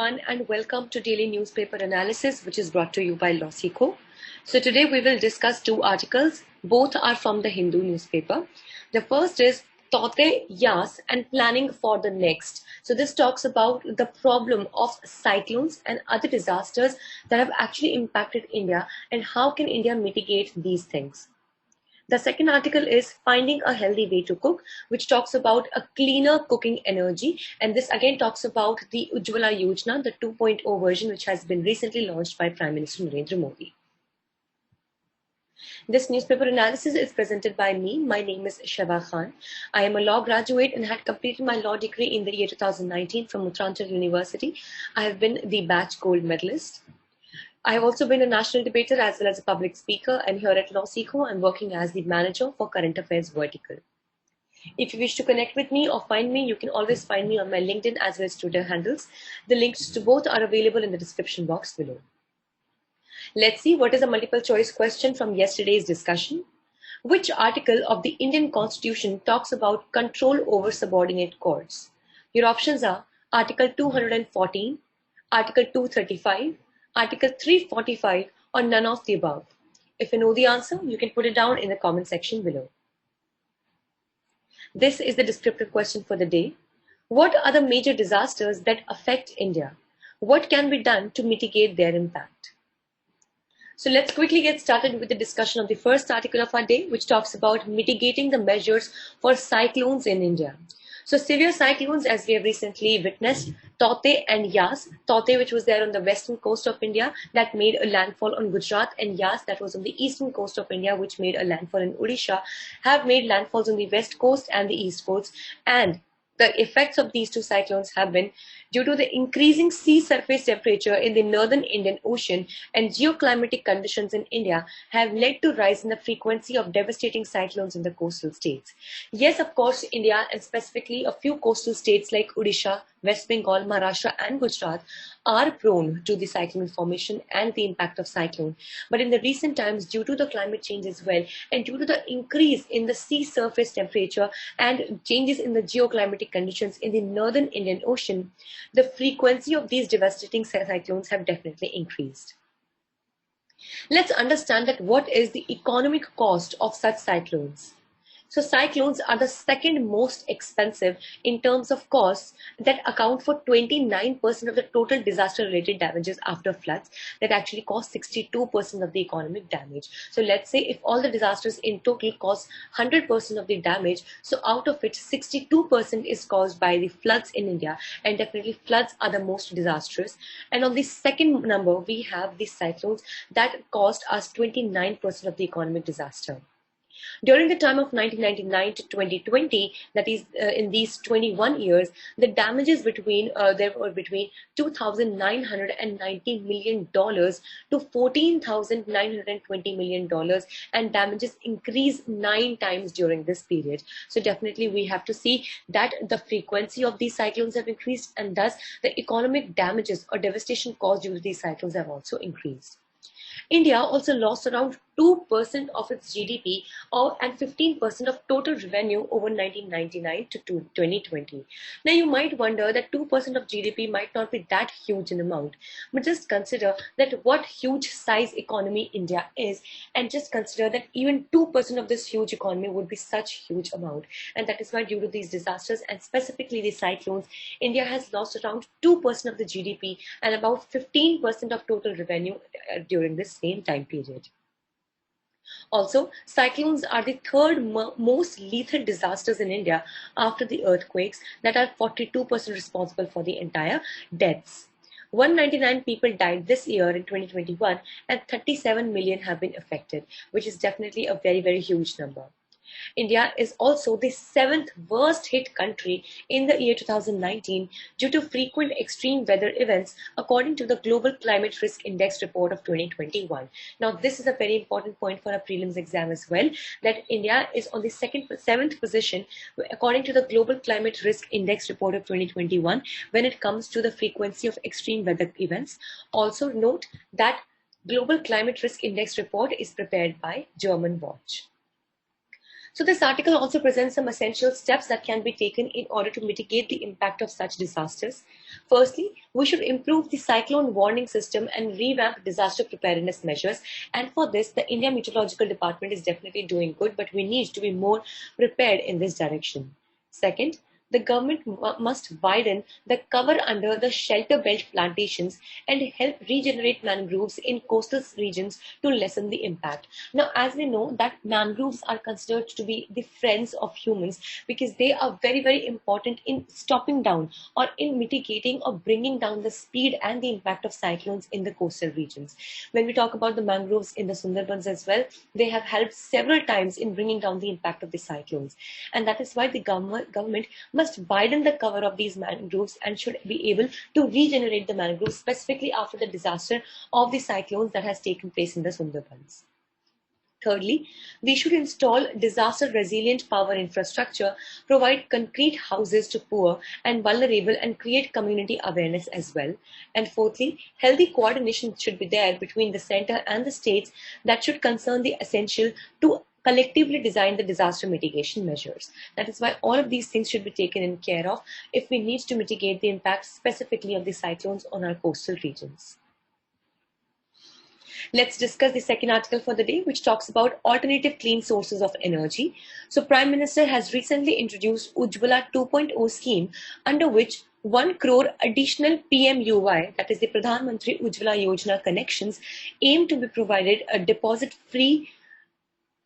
everyone, and welcome to Daily Newspaper Analysis, which is brought to you by LawSikho. So today we will discuss two articles. Both are from the Hindu newspaper. The first is Tote Yas and Planning for the Next. So this talks about the problem of cyclones and other disasters that have actually impacted India and how can India mitigate these things. The second article is Finding a Healthy Way to Cook, which talks about a cleaner cooking energy. And this again talks about the Ujjwala Yojana, the 2.0 version, which has been recently launched by Prime Minister Narendra Modi. This newspaper analysis is presented by me. My name is Sheva Khan. I am a law graduate and had completed my law degree in the year 2019 from Uttaranchal University. I have been the batch gold medalist. I have also been a national debater as well as a public speaker, and here at LawSikho, I'm working as the manager for Current Affairs Vertical. If you wish to connect with me or find me, you can always find me on my LinkedIn as well as Twitter handles. The links to both are available in the description box below. Let's see what is a multiple choice question from yesterday's discussion. Which article of the Indian Constitution talks about control over subordinate courts? Your options are Article 214, Article 235, Article 345, or none of the above. If you know the answer, you can put it down in the comment section below. This is the descriptive question for the day. What are the major disasters that affect India? What can be done to mitigate their impact? So let's quickly get started with the discussion of the first article of our day, which talks about mitigating the measures for cyclones in India. So severe cyclones, as we have recently witnessed, Tote and Yas. Tote, which was there on the western coast of India, that made a landfall on Gujarat, and Yas, that was on the eastern coast of India, which made a landfall in Odisha, have made landfalls on the west coast and the east coast. And the effects of these two cyclones have been due to the increasing sea surface temperature in the northern Indian Ocean, and geoclimatic conditions in India have led to rise in the frequency of devastating cyclones in the coastal states. Yes, of course, India, and specifically a few coastal states like Odisha, West Bengal, Maharashtra and Gujarat are prone to the cyclone formation and the impact of cyclone. But in the recent times, due to the climate change as well, and due to the increase in the sea surface temperature and changes in the geoclimatic conditions in the northern Indian Ocean, the frequency of these devastating cyclones have definitely increased. Let's understand that what is the economic cost of such cyclones. So cyclones are the second most expensive in terms of costs, that account for 29% of the total disaster-related damages after floods, that actually cost 62% of the economic damage. So let's say if all the disasters in total cost 100% of the damage, so out of it 62% is caused by the floods in India, and definitely floods are the most disastrous. And on the second number, we have the cyclones that cost us 29% of the economic disaster. During the time of 1999 to 2020, that is in these 21 years, the damages there were between $2,990 million to $14,920 million, and damages increased 9 times during this period. So definitely we have to see that the frequency of these cyclones have increased, and thus the economic damages or devastation caused due to these cyclones have also increased. India also lost around 2% of its GDP and 15% of total revenue over 1999 to 2020. Now you might wonder that 2% of GDP might not be that huge an amount, but just consider that what huge size economy India is, and just consider that even 2% of this huge economy would be such huge amount. And that is why due to these disasters and specifically the cyclones, India has lost around 2% of the GDP and about 15% of total revenue during this same time period. Also, cyclones are the third most lethal disasters in India after the earthquakes, that are 42% responsible for the entire deaths. 199 people died this year in 2021, and 37 million have been affected, which is definitely a very, very huge number. India is also the 7th worst hit country in the year 2019 due to frequent extreme weather events, according to the Global Climate Risk Index report of 2021. Now, this is a very important point for a prelims exam as well, that India is on the 7th position according to the Global Climate Risk Index report of 2021 when it comes to the frequency of extreme weather events. Also note that Global Climate Risk Index report is prepared by German Watch. So this article also presents some essential steps that can be taken in order to mitigate the impact of such disasters. Firstly, we should improve the cyclone warning system and revamp disaster preparedness measures. And for this, the India Meteorological Department is definitely doing good, but we need to be more prepared in this direction. Second, the government must widen the cover under the shelter belt plantations and help regenerate mangroves in coastal regions to lessen the impact. Now, as we know that mangroves are considered to be the friends of humans because they are very, very important in stopping down or in mitigating or bringing down the speed and the impact of cyclones in the coastal regions. When we talk about the mangroves in the Sundarbans as well, they have helped several times in bringing down the impact of the cyclones. And that is why the government must widen the cover of these mangroves and should be able to regenerate the mangroves specifically after the disaster of the cyclones that has taken place in the Sundarbans. Thirdly, we should install disaster resilient power infrastructure, provide concrete houses to poor and vulnerable, and create community awareness as well. And fourthly, healthy coordination should be there between the center and the states that should concern the essential to collectively design the disaster mitigation measures. That is why all of these things should be taken in care of if we need to mitigate the impact specifically of the cyclones on our coastal regions. Let's discuss the second article for the day, which talks about alternative clean sources of energy. So Prime Minister has recently introduced Ujjwala 2.0 scheme, under which 1 crore additional PMUY, that is the Pradhan Mantri Ujjwala Yojana connections, aim to be provided a deposit-free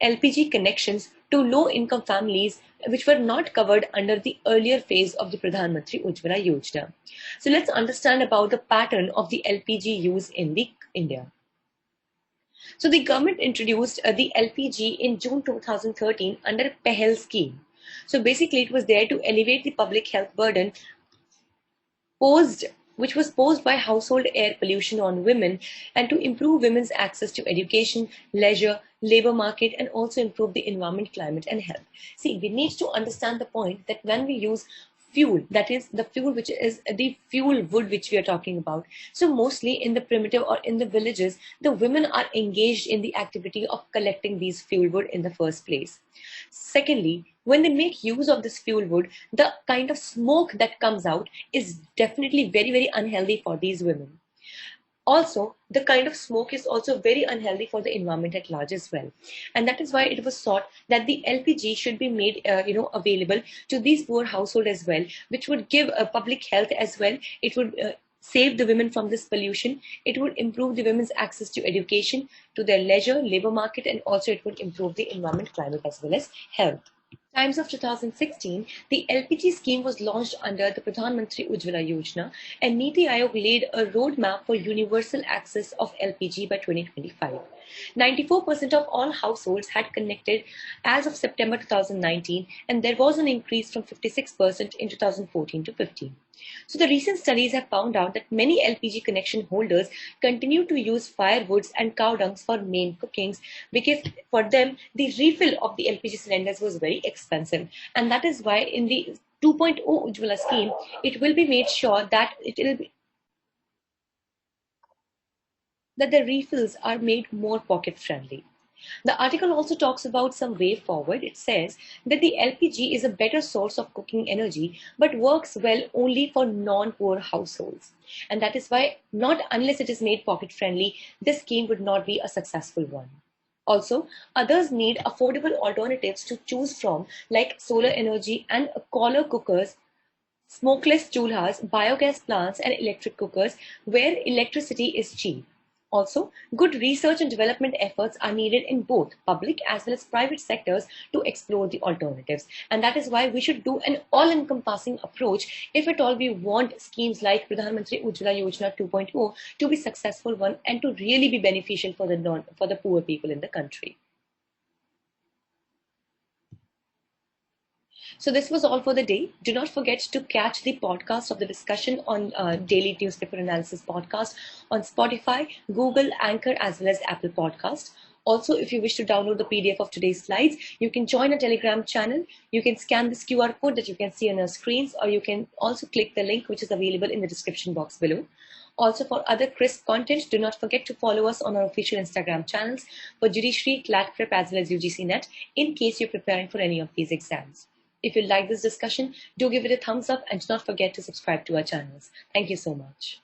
LPG connections to low-income families which were not covered under the earlier phase of the Pradhan Mantri Ujjwala Yojana. So let's understand about the pattern of the LPG use in India. So the government introduced the LPG in June 2013 under PEHEL scheme. So basically it was there to alleviate the public health burden which was posed by household air pollution on women, and to improve women's access to education, leisure, labor market, and also improve the environment, climate, and health. See, we need to understand the point that when we use fuel, that is the fuel which is the fuel wood which we are talking about. So mostly in the primitive or in the villages, the women are engaged in the activity of collecting these fuel wood in the first place. Secondly, when they make use of this fuel wood, the kind of smoke that comes out is definitely very, very unhealthy for these women. Also, the kind of smoke is also very unhealthy for the environment at large as well. And that is why it was thought that the LPG should be made available to these poor households as well, which would give public health as well. It would save the women from this pollution. It would improve the women's access to education, to their leisure, labor market, and also it would improve the environment, climate, as well as health. Times of 2016, the LPG scheme was launched under the Pradhan Mantri Ujjwala Yojana, and Niti Aayog laid a roadmap for universal access of LPG by 2025. 94% of all households had connected as of September 2019, and there was an increase from 56% in 2014 to 15. So the recent studies have found out that many LPG connection holders continue to use firewoods and cow dungs for main cookings because for them the refill of the LPG cylinders was very expensive, and that is why in the 2.0 Ujjwala scheme it will be made sure that that the refills are made more pocket friendly. The article also talks about some way forward. It says that the LPG is a better source of cooking energy but works well only for non-poor households. And that is why, not unless it is made pocket friendly, this scheme would not be a successful one. Also, others need affordable alternatives to choose from, like solar energy and collar cookers, smokeless chulhas, biogas plants, and electric cookers where electricity is cheap. Also, good research and development efforts are needed in both public as well as private sectors to explore the alternatives. And that is why we should do an all-encompassing approach if at all we want schemes like Pradhan Mantri Ujjwala Yojana 2.0 to be successful one and to really be beneficial for the poor people in the country. So this was all for the day. Do not forget to catch the podcast of the discussion on Daily Newspaper Analysis podcast on Spotify, Google, Anchor, as well as Apple Podcast. Also, if you wish to download the PDF of today's slides, you can join a Telegram channel. You can scan this QR code that you can see on our screens, or you can also click the link which is available in the description box below. Also, for other crisp content, do not forget to follow us on our official Instagram channels for Judiciary, CLAT Prep as well as UGC Net in case you're preparing for any of these exams. If you like this discussion, do give it a thumbs up and do not forget to subscribe to our channels. Thank you so much.